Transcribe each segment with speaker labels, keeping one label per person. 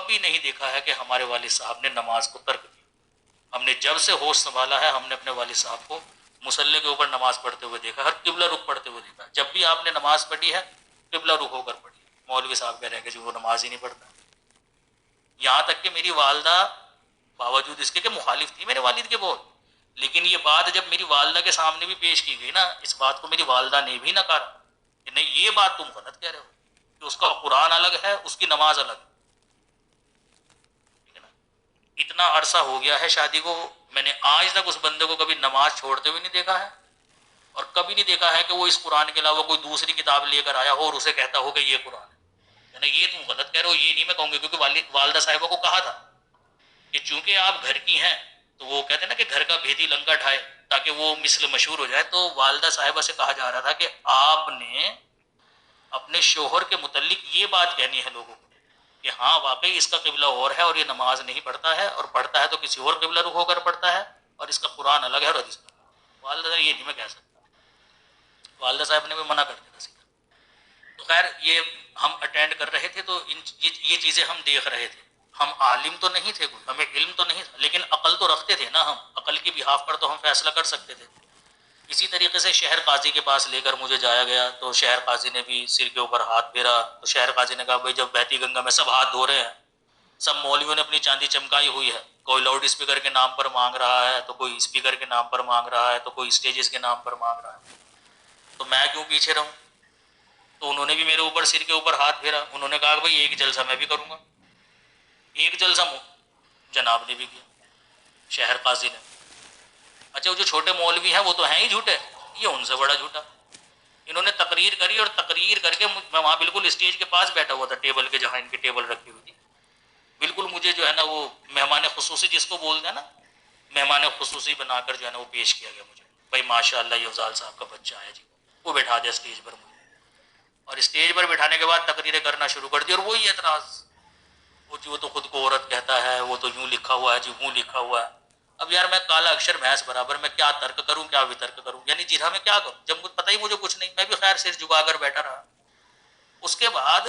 Speaker 1: کبھی نہیں دیکھا ہے کہ ہمارے والد صاحب نے نماز کو ترک کیا. ہم نے جب سے ہوش سنبھالا ہے ہم نے اپنے والد صاحب کو مصلی کے اوپر نماز پڑھتے ہوئے دیکھا, ہر قبلہ رخ پڑھتے ہوئے دیکھا. جب بھی آپ نے نماز پڑھی ہے قبلہ رخ ہو کر پڑھی. مولوی صاحب کہہ رہے ہیں کہ وہ نماز ہی نہیں پڑھتا. یہاں تک کہ میری والدہ باوجود اس کے کہ مخالف تھی میرے والد کے بہت, لیکن یہ بات جب میری والدہ کے سامنے بھی پیش کی گئی نا, اس بات کو میری والدہ نے بھی نکارا کہ نہیں یہ بات تم غلط کہہ رہے ہو, کہ اس کا قرآن الگ ہے اس کی نماز الگ ہے. اتنا عرصہ ہو گیا ہے شادی کو, میں نے آج تک اس بندے کو کبھی نماز چھوڑتے ہوئے نہیں دیکھا ہے, اور کبھی نہیں دیکھا ہے کہ وہ اس قرآن کے علاوہ کوئی دوسری کتاب لے کر آیا ہو اور اسے کہتا ہو کہ یہ قرآن ہے. یعنی یہ تم غلط کہہ رہے ہو یہ نہیں میں کہوں گی, کیونکہ والدہ صاحبہ کو کہا تھا کہ چونکہ آپ گھر کی ہیں تو وہ کہتے ہیں نا کہ گھر کا بھیدی لنکا ڈھائے تاکہ وہ مثل مشہور ہو جائے. تو والدہ صاحبہ سے کہا جا رہا تھا کہ آپ نے اپنے شوہر کے متعلق یہ بات کہنی ہے لوگوں کو کہ ہاں واقعی اس کا قبلہ اور ہے اور یہ نماز نہیں پڑھتا ہے, اور پڑھتا ہے تو کسی اور قبلہ رخ ہو کر پڑھتا ہے, اور اس کا قرآن الگ ہے اور حدیث. والدہ صاحب یہ نہیں میں کہہ سکتا, والدہ صاحب نے بھی منع کر دیا سیدھا. تو خیر یہ ہم اٹینڈ کر رہے تھے تو یہ چیزیں ہم دیکھ رہے تھے. ہم عالم تو نہیں تھے, کوئی ہمیں علم تو نہیں تھا, لیکن عقل تو رکھتے تھے نا, ہم عقل کی بحاف پر تو ہم فیصلہ کر سکتے تھے. اسی طریقے سے شہر قاضی کے پاس لے کر مجھے جایا گیا تو شہر قاضی نے بھی سر کے اوپر ہاتھ پھیرا. تو شہر قاضی نے کہا بھائی جب بہتی گنگا میں سب ہاتھ دھو رہے ہیں, سب مولویوں نے اپنی چاندی چمکائی ہوئی ہے, کوئی لاؤڈ اسپیکر کے نام پر مانگ رہا ہے تو کوئی اسپیکر کے نام پر مانگ رہا ہے تو کوئی اسٹیجز کے نام پر مانگ رہا ہے, تو میں کیوں پیچھے رہوں. تو انہوں نے بھی میرے اوپر سر کے اوپر ہاتھ پھیرا. انہوں نے کہا کہ بھائی ایک جلسہ میں بھی کروں گا. ایک جلسہ جناب نے بھی کیا, شہر قاضی نے. اچھا وہ جو چھوٹے مولوی ہیں وہ تو ہیں ہی جھوٹے, یہ ان سے بڑا جھوٹا. انہوں نے تقریر کری اور تقریر کر کے میں وہاں بالکل اسٹیج کے پاس بیٹھا ہوا تھا, ٹیبل کے جہاں ان کی ٹیبل رکھی ہوئی تھی, بالکل مجھے جو ہے نا وہ مہمان خصوصی جس کو بولتے ہیں نا, مہمان خصوصی بنا کر جو ہے نا وہ پیش کیا گیا مجھے. بھائی ماشاء اللہ یہ افضال صاحب کا بچہ ہے جی, وہ بٹھا دیا اسٹیج پر مجھے, اور اسٹیج پر بٹھانے کے بعد تقریریں کرنا شروع کر دی. اور وہی اعتراض, وہ تو خود کو عورت کہتا ہے, وہ تو یوں لکھا ہوا ہے جی, یوں لکھا ہوا ہے. اب یار میں کالا اکشر بھینس برابر, میں کیا ترک کروں کیا وترک کروں, یعنی جرا میں کیا کروں جب پتہ ہی مجھے کچھ نہیں. میں بھی خیر سر جھکا کر بیٹھا رہا. اس کے بعد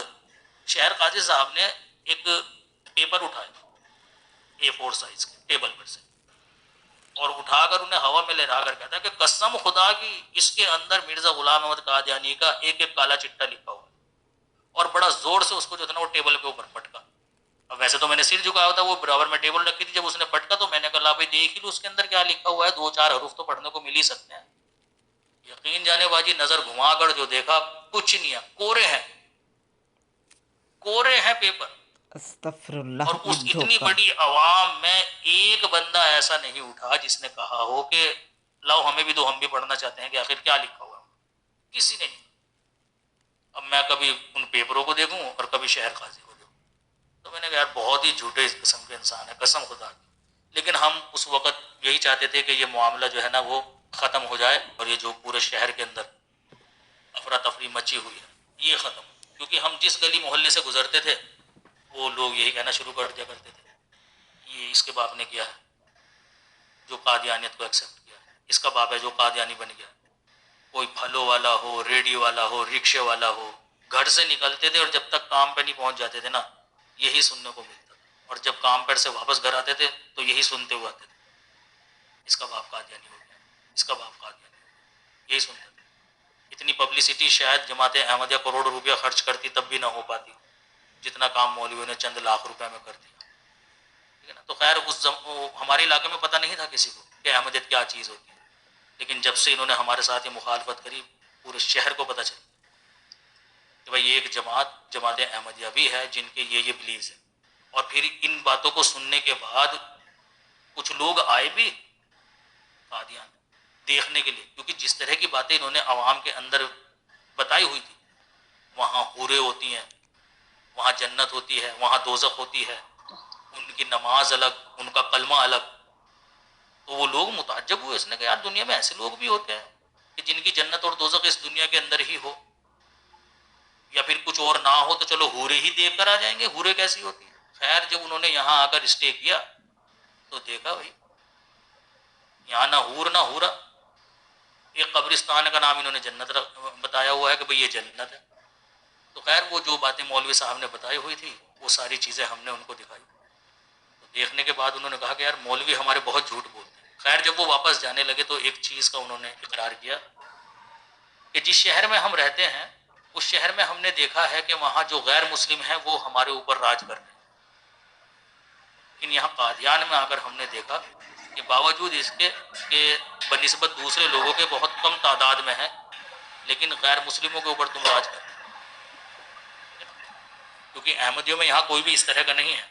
Speaker 1: شہر قاضی صاحب نے ایک پیپر اٹھایا A4 سائز کے ٹیبل پر سے, اور اٹھا کر انہیں ہوا میں لہرا کر کہتا کہ قسم خدا کی اس کے اندر مرزا غلام احمد قادیانی کا ایک ایک کالا چٹا لکھا ہوا, اور بڑا زور سے اس کو جو تھا نا وہ ٹیبل کے اوپر پٹکا. اب ویسے تو میں نے سر جھکایا تھا, وہ برابر میں ٹیبل رکھی تھی, جب اس نے پٹکا تو میں نے کہا بھائی دیکھ ہی لو اس کے اندر کیا لکھا ہوا ہے, 2-4 حروف تو پڑھنے کو مل ہی سکتے ہیں. یقین جانے باجی نظر گھما کر جو دیکھا کچھ نہیں ہے, کورے ہیں, کورے ہیں پیپر.
Speaker 2: استغفر اللہ,
Speaker 1: اور اس
Speaker 2: یہ
Speaker 1: اتنی
Speaker 2: دھوکا.
Speaker 1: بڑی عوام میں ایک بندہ ایسا نہیں اٹھا جس نے کہا ہو کہ لاؤ ہمیں بھی دو, ہم بھی پڑھنا چاہتے ہیں کہ آخر کیا لکھا ہوا ہے. کسی نے نہیں. اب میں کبھی ان پیپروں کو دیکھوں اور کبھی شہر قاضی کو دیکھوں, تو میں نے کہا یار بہت ہی جھوٹے اس قسم کے انسان ہیں قسم خدا کی. لیکن ہم اس وقت یہی چاہتے تھے کہ یہ معاملہ جو ہے نا وہ ختم ہو جائے, اور یہ جو پورے شہر کے اندر افراتفری مچی ہوئی ہے یہ ختم ہو. کیونکہ ہم جس گلی محلے سے گزرتے تھے وہ لوگ یہی کہنا شروع کر دیا کرتے تھے یہ اس کے باپ نے کیا ہے جو قادیانیت کو ایکسیپٹ کیا ہے, اس کا باپ ہے جو قادیانی بن گیا. کوئی پھلوں والا ہو, ریڈی والا ہو, رکشے والا ہو, گھر سے نکلتے تھے اور جب تک کام پہ نہیں پہنچ جاتے تھے نا یہی سننے کو ملتا تھا, اور جب کام پر سے واپس گھر آتے تھے تو یہی سنتے ہوئے آتے تھے اس کا باپ قادیانی ہو گیا, اس کا باپ قادیانی ہو گیا, یہی سنتے تھے. اتنی پبلسٹی شاید جماعت احمدیہ کروڑ روپیہ خرچ کرتی تب بھی نہ ہو پاتی جتنا کام مولویوں نے چند لاکھ روپے میں کر دیا. ٹھیک ہے نا. تو خیر ہمارے علاقے میں پتہ نہیں تھا کسی کو کہ احمدیت کیا چیز ہوتی ہے, لیکن جب سے انہوں نے ہمارے ساتھ یہ مخالفت کری پورے شہر کو پتہ چلا کہ بھائی یہ ایک جماعت احمدیہ بھی ہے جن کے یہ بلیوز ہیں. اور پھر ان باتوں کو سننے کے بعد کچھ لوگ آئے بھی قادیان دیکھنے کے لیے, کیونکہ جس طرح کی باتیں انہوں نے عوام کے اندر بتائی ہوئی تھی, وہاں حوریں ہوتی ہیں, وہاں جنت ہوتی ہے, وہاں دوزخ ہوتی ہے, ان کی نماز الگ, ان کا کلمہ الگ. تو وہ لوگ متعجب ہوئے, اس نے کہا یار دنیا میں ایسے لوگ بھی ہوتے ہیں کہ جن کی جنت اور دوزخ اس دنیا کے اندر ہی ہو, یا پھر کچھ اور نہ ہو تو چلو حوریں ہی دیکھ کر آ جائیں گے, حوریں کیسی ہوتی ہیں. خیر جب انہوں نے یہاں آ کر اسٹے کیا تو دیکھا بھائی یہاں نہ حور نہ حورا, ایک قبرستان کا نام انہوں نے جنت بتایا ہوا ہے کہ بھئی یہ جنت ہے. تو خیر وہ جو باتیں مولوی صاحب نے بتائی ہوئی تھی وہ ساری چیزیں ہم نے ان کو دکھائی. تو دیکھنے کے بعد انہوں نے کہا کہ یار مولوی ہمارے بہت جھوٹ بولتے ہیں. خیر جب وہ واپس جانے لگے تو ایک چیز کا انہوں نے اقرار کیا کہ جس شہر میں ہم رہتے ہیں اس شہر میں ہم نے دیکھا ہے کہ وہاں جو غیر مسلم ہیں وہ ہمارے اوپر راج کر رہے ہیں، لیکن یہاں قادیان میں آ کر ہم نے دیکھا کہ باوجود اس کے کہ بنسبت دوسرے لوگوں کے بہت کم تعداد میں ہیں، لیکن غیر مسلموں کے اوپر تم راج کر رہے ہیں، کیونکہ احمدیوں میں یہاں کوئی بھی اس طرح کا نہیں ہے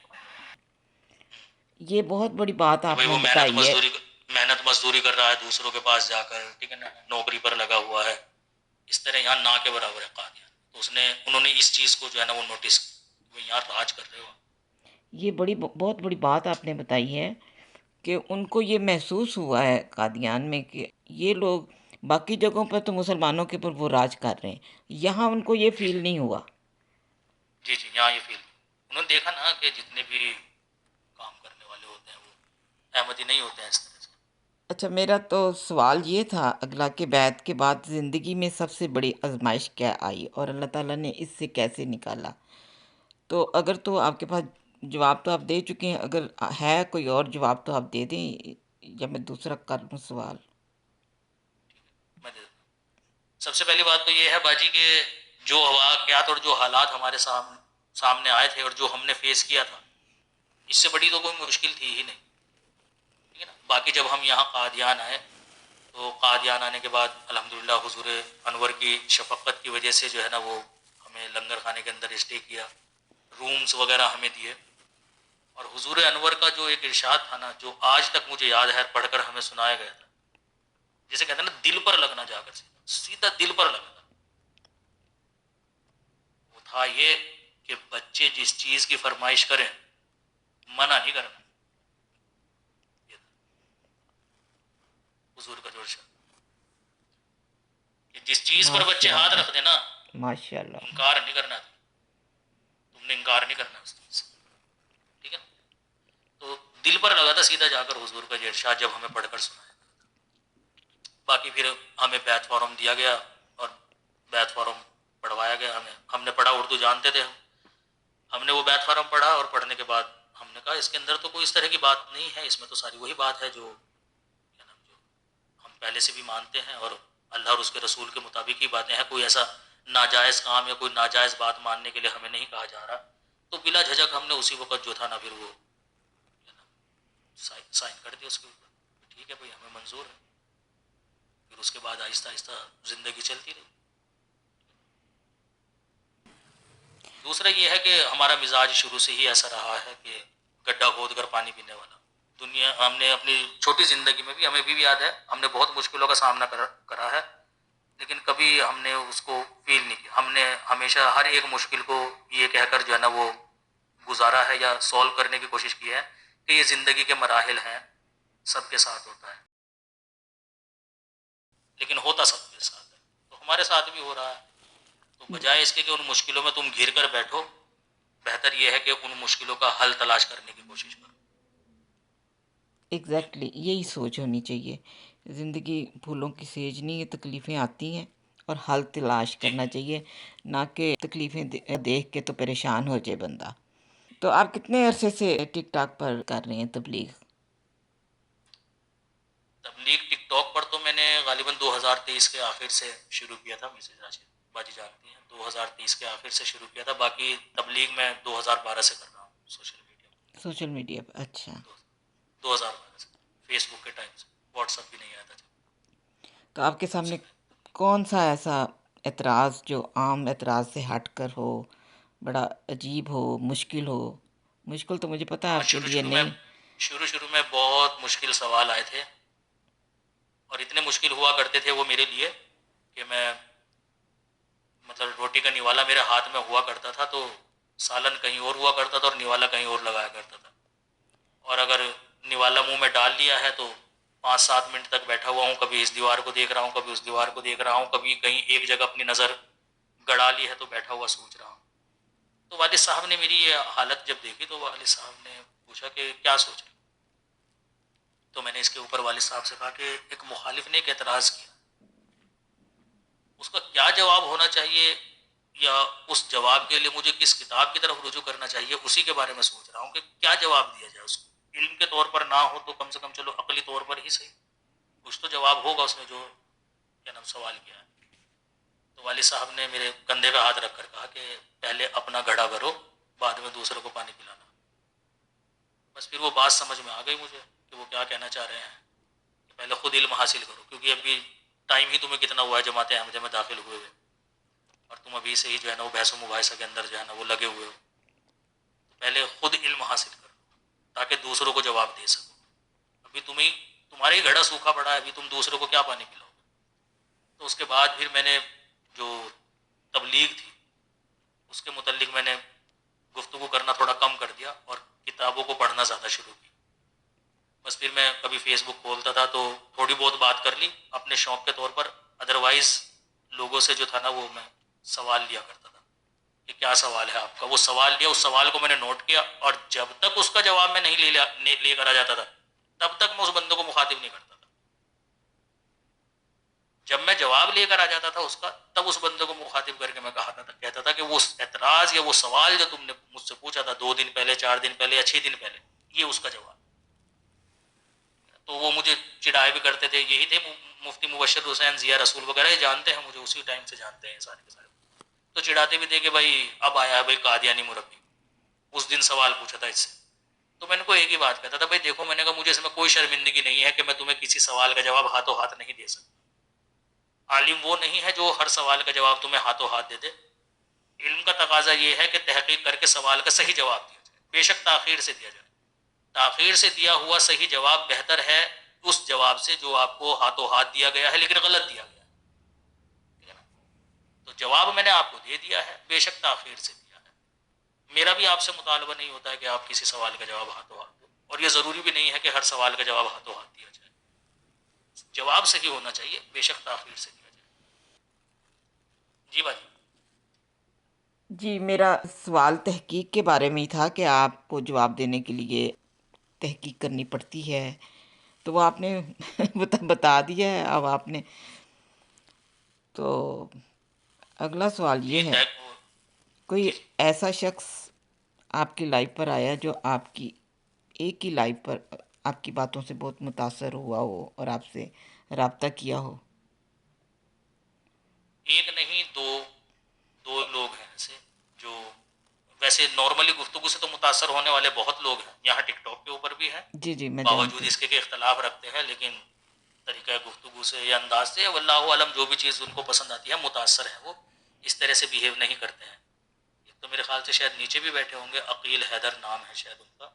Speaker 2: یہ بہت بڑی بات
Speaker 1: کہ
Speaker 2: آپ
Speaker 1: بھائی
Speaker 2: نے
Speaker 1: وہ
Speaker 2: بتائی ہے.
Speaker 1: محنت مزدوری کر رہا ہے دوسروں کے پاس جا کر، ٹھیک ہے نا، نوکری پر لگا ہوا ہے، اس طرح یہاں نہ کے برابر ہے قادیان. تو انہوں نے اس چیز کو جو ہے نا وہ نوٹس وہ یہاں راج کر رہے ہو.
Speaker 2: یہ بہت بڑی بات آپ نے بتائی ہے کہ ان کو یہ محسوس ہوا ہے قادیان میں کہ یہ لوگ باقی جگہوں پر تو مسلمانوں کے اوپر وہ راج کر رہے ہیں، یہاں ان کو یہ
Speaker 1: جی
Speaker 2: فیل نہیں ہوا.
Speaker 1: جی جی یہاں یہ فیل انہوں نے دیکھا نا کہ جتنے بھی کام کرنے والے ہوتے ہیں وہ احمدی نہیں ہوتے ہیں اس طرح سے.
Speaker 2: اچھا، میرا تو سوال یہ تھا اگلا کہ بیعت کے بعد زندگی میں سب سے بڑی آزمائش کیا آئی اور اللہ تعالیٰ نے اس سے کیسے نکالا؟ تو اگر تو آپ کے پاس جواب تو آپ دے چکے ہیں، اگر ہے کوئی اور جواب تو آپ دے دیں یا میں دوسرا کر لوں سوال.
Speaker 1: میں دے دیتا ہوں. سب سے پہلی بات تو یہ ہے باجی کہ جو واقعات اور جو حالات ہمارے سامنے آئے تھے اور جو ہم نے فیس کیا تھا، اس سے بڑی تو کوئی مشکل تھی ہی نہیں، ٹھیک ہے نا. باقی جب ہم یہاں قادیان آئے تو قادیان آنے کے بعد الحمدللہ حضور انور کی شفقت کی وجہ سے جو ہے نا وہ ہمیں لنگر خانے کے اندر اسٹے کیا، رومز وغیرہ ہمیں دیے. اور حضور انور کا جو ایک ارشاد تھا نا جو آج تک مجھے یاد ہے پڑھ کر ہمیں سنایا گیا تھا، جسے کہتے ہیں نا دل پر لگنا، جا کر سیدھا دل پر لگنا، وہ تھا یہ کہ بچے جس چیز کی فرمائش کریں منع نہیں کرنا. یہ تھا حضور کا جو ارشاد کہ جس چیز پر بچے
Speaker 2: ماشاء
Speaker 1: ہاتھ
Speaker 2: اللہ،
Speaker 1: رکھ دینا
Speaker 2: ماشاء اللہ.
Speaker 1: انکار نہیں کرنا، تم نے انکار نہیں کرنا اس چیز سے، ٹھیک ہے نا. تو دل پر لگا تھا سیدھا جا کر حضور کا یہ ارشاد جب ہمیں پڑھ کر سنایا. باقی پھر ہمیں بیعت فارم دیا گیا اور بیعت فارم پڑھوایا گیا ہمیں. ہم نے پڑھا، اردو جانتے تھے ہم نے وہ بیعت فارم پڑھا اور پڑھنے کے بعد ہم نے کہا اس کے اندر تو کوئی اس طرح کی بات نہیں ہے، اس میں تو ساری وہی بات ہے جو ہم پہلے سے بھی مانتے ہیں اور اللہ اور اس کے رسول کے مطابق ہی باتیں ہیں. کوئی ایسا ناجائز کام یا کوئی ناجائز بات ماننے کے لیے ہمیں نہیں کہا جا رہا. تو بلا جھجک ہم نے اسی وقت جو تھا نا پھر وہ سائن کر دیا اس کے اوپر، ٹھیک ہے بھائی ہمیں منظور ہے. پھر اس کے بعد آہستہ آہستہ زندگی چلتی رہی. دوسرا یہ ہے کہ ہمارا مزاج شروع سے ہی ایسا رہا ہے کہ گڈھا کھود کر پانی پینے والا. دنیا ہم نے اپنی چھوٹی زندگی میں بھی ہمیں بھی یاد ہے ہم نے بہت مشکلوں کا سامنا کرا ہے، لیکن کبھی ہم نے اس کو فیل نہیں کیا. ہم نے ہمیشہ ہر ایک مشکل کو یہ کہہ کر جو ہے نا وہ گزارا ہے یا سولو کرنے کی کوشش کی ہے کہ یہ زندگی کے مراحل ہیں، سب کے ساتھ ہوتا ہے، لیکن ہوتا سب کے ساتھ ہے. تو ہمارے ساتھ بھی ہو رہا ہے. تو بجائے اس کے کہ ان مشکلوں میں تم گھر کر بیٹھو، بہتر یہ ہے کہ ان مشکلوں کا حل تلاش کرنے کی کوشش کرو.
Speaker 2: ایگزیکٹلی یہی سوچ ہونی چاہیے. زندگی پھولوں کی سیج نہیں، یہ تکلیفیں آتی ہیں اور حل تلاش
Speaker 1: جی
Speaker 2: کرنا چاہیے، نہ کہ تکلیفیں دیکھ کے تو پریشان ہو جائے بندہ. تو آپ کتنے عرصے سے ٹک ٹاک پر کر رہے ہیں تبلیغ؟
Speaker 1: تبلیغ ٹک ٹاک پر تو میں نے غالباً 2023 کے آخر سے شروع کیا تھا. مسز راشد باجی جانتی ہیں 2023 کے آخر سے شروع کیا تھا. باقی تبلیغ میں 2012 سے کر رہا ہوں سوشل میڈیا
Speaker 2: سوشل میڈیا پر؟ اچھا.
Speaker 1: پر. 2012 سے فیس بک کے ٹائم سے، واٹس ایپ بھی نہیں آیا تھا جب،
Speaker 2: تو آپ کے
Speaker 1: اس سے
Speaker 2: سامنے
Speaker 1: پہلے.
Speaker 2: کون سا ایسا اعتراض جو عام اعتراض سے ہٹ کر ہو، بڑا عجیب ہو، مشکل ہو؟ مشکل تو مجھے پتہ ہے
Speaker 1: ہاں
Speaker 2: آپ کے لیے نہیں.
Speaker 1: شروع میں بہت مشکل سوال آئے تھے اور اتنے مشکل ہوا کرتے تھے وہ میرے لیے کہ میں مطلب روٹی کا نیوالا میرے ہاتھ میں ہوا کرتا تھا تو سالن کہیں اور ہوا کرتا تھا اور نیوالا کہیں اور لگایا کرتا تھا. اور اگر نیوالا منہ میں ڈال لیا ہے تو 5-7 منٹ تک بیٹھا ہوا ہوں، کبھی اس دیوار کو دیکھ رہا ہوں، کبھی اس دیوار کو دیکھ رہا ہوں، کبھی کہیں ایک جگہ اپنی نظر گڑا لی ہے تو بیٹھا ہوا سوچ رہا ہوں. تو والد صاحب نے میری یہ حالت جب دیکھی تو والد صاحب نے پوچھا کہ کیا سوچ رہے؟ تو میں نے اس کے اوپر والد صاحب سے کہا کہ ایک مخالف نے ایک اعتراض کیا، اس کا کیا جواب ہونا چاہیے یا اس جواب کے لیے مجھے کس کتاب کی طرف رجوع کرنا چاہیے، اسی کے بارے میں سوچ رہا ہوں کہ کیا جواب دیا جائے اس کو۔ علم کے طور پر نہ ہو تو کم سے کم چلو عقلی طور پر ہی صحیح کچھ تو جواب ہوگا اس نے جو کیا نام سوال کیا ہے۔ تو والد صاحب نے میرے کندھے پہ ہاتھ رکھ کر کہا کہ پہلے اپنا گھڑا بھرو، بعد میں دوسروں کو پانی پلانا۔ بس پھر وہ بات سمجھ میں آ گئی مجھے کہ وہ کیا کہنا چاہ رہے ہیں کہ پہلے خود علم حاصل کرو، کیونکہ ابھی ٹائم ہی تمہیں کتنا ہوا ہے جماعت احمدیہ میں داخل ہوئے ہوئے، اور تم ابھی سے ہی جو ہے نا وہ بحث و مباحثہ کے اندر جو ہے نا وہ لگے ہوئے ہو۔ تو پہلے خود علم حاصل کرو تاکہ دوسروں کو جواب دے سکو۔ ابھی تمہارے ہی گھڑا سوکھا پڑا ہے، ابھی تم دوسروں کو کیا پانی پلاؤ گے؟ تو اس کے بعد پھر میں نے جو تبلیغ تھی اس کے متعلق میں نے گفتگو کرنا تھوڑا کم کر دیا اور کتابوں کو پڑھنا زیادہ شروع کی۔ بس پھر میں کبھی فیس بک کھولتا تھا تو تھوڑی بہت بات کر لی اپنے شوق کے طور پر، ادروائز لوگوں سے جو تھا نا وہ میں سوال لیا کرتا تھا کہ کیا سوال ہے آپ کا۔ وہ سوال لیا، اس سوال کو میں نے نوٹ کیا، اور جب تک اس کا جواب میں نہیں لے کر آ جاتا تھا تب تک میں اس بندے کو مخاطب نہیں کرتا تھا۔ جب میں جواب لے کر آ جاتا تھا اس کا، تب اس بندے کو مخاطب کر کے میں کہتا تھا کہ وہ اعتراض یا وہ سوال جو تم نے مجھ سے پوچھا تھا 2 دن پہلے، 4 دن پہلے یا 6 دن پہلے، یہ اس کا جواب۔ تو وہ مجھے چڑھائے بھی کرتے تھے، یہی تھے مفتی مبشر حسین ضیاء رسول وغیرہ، یہ جانتے ہیں مجھے، اسی ٹائم سے جانتے ہیں سارے کے سارے۔ تو چڑھاتے بھی تھے کہ بھائی اب آیا ہے بھائی قادیانی مربی، اس دن سوال پوچھا تھا اس سے۔ تو میں نے کو ایک ہی بات کہتا تھا، بھائی دیکھو میں نے کہا مجھے اس میں کوئی شرمندگی نہیں ہے کہ میں تمہیں کسی سوال کا جواب ہاتھوں ہاتھ نہیں دے سکتا۔ عالم وہ نہیں ہے جو ہر سوال کا جواب تمہیں ہاتھوں ہاتھ دے دے۔ علم کا تقاضا یہ ہے کہ تحقیق کر کے سوال کا صحیح جواب دیا جائے، بے شک تاخیر سے دیا جائے۔ تاخیر سے دیا ہوا صحیح جواب بہتر ہے اس جواب سے جو آپ کو ہاتھوں ہاتھ دیا گیا ہے لیکن غلط دیا گیا ہے، ٹھیک ہے نا؟ تو جواب میں نے آپ کو دے دیا ہے، بے شک تاخیر سے دیا ہے۔ میرا بھی آپ سے مطالبہ نہیں ہوتا ہے کہ آپ کسی سوال کا جواب ہاتھوں ہاتھ دو، اور یہ ضروری بھی نہیں ہے کہ ہر سوال کا جواب ہاتھوں ہاتھ دیا جائے۔ جواب صحیح ہونا چاہیے، بے شک تاخیر سے دیا جائے۔ جی بھائی۔
Speaker 2: جی میرا سوال تحقیق کے بارے میں ہی تھا کہ آپ کو جواب دینے کے لیے تحقیق کرنی پڑتی ہے، تو وہ آپ نے بتا دیا ہے اب آپ نے۔ تو اگلا سوال
Speaker 1: جی
Speaker 2: یہ ہے، کوئی
Speaker 1: جی جی
Speaker 2: ایسا شخص آپ کی لائف پر آیا جو آپ کی ایک ہی لائف پر آپ کی باتوں سے بہت متاثر ہوا ہو اور آپ سے رابطہ کیا ہو؟
Speaker 1: ایک نہیں، دو لوگ ہیں ایسے جو ویسے نارملی گفتگو سے تو متاثر ہونے والے بہت لوگ ہیں، یہاں ٹک ٹاک کے اوپر بھی ہیں،
Speaker 2: جی جی میں
Speaker 1: باوجود
Speaker 2: جانتی
Speaker 1: اس
Speaker 2: ہوں۔
Speaker 1: کے کہ اختلاف رکھتے ہیں، لیکن طریقہ گفتگو سے یا انداز سے واللہ عالم جو بھی چیز ان کو پسند آتی ہے متاثر ہیں، وہ اس طرح سے بیہیو نہیں کرتے ہیں۔ ایک تو میرے خیال سے شاید نیچے بھی بیٹھے ہوں گے، عقیل حیدر نام ہے شاید ان کا،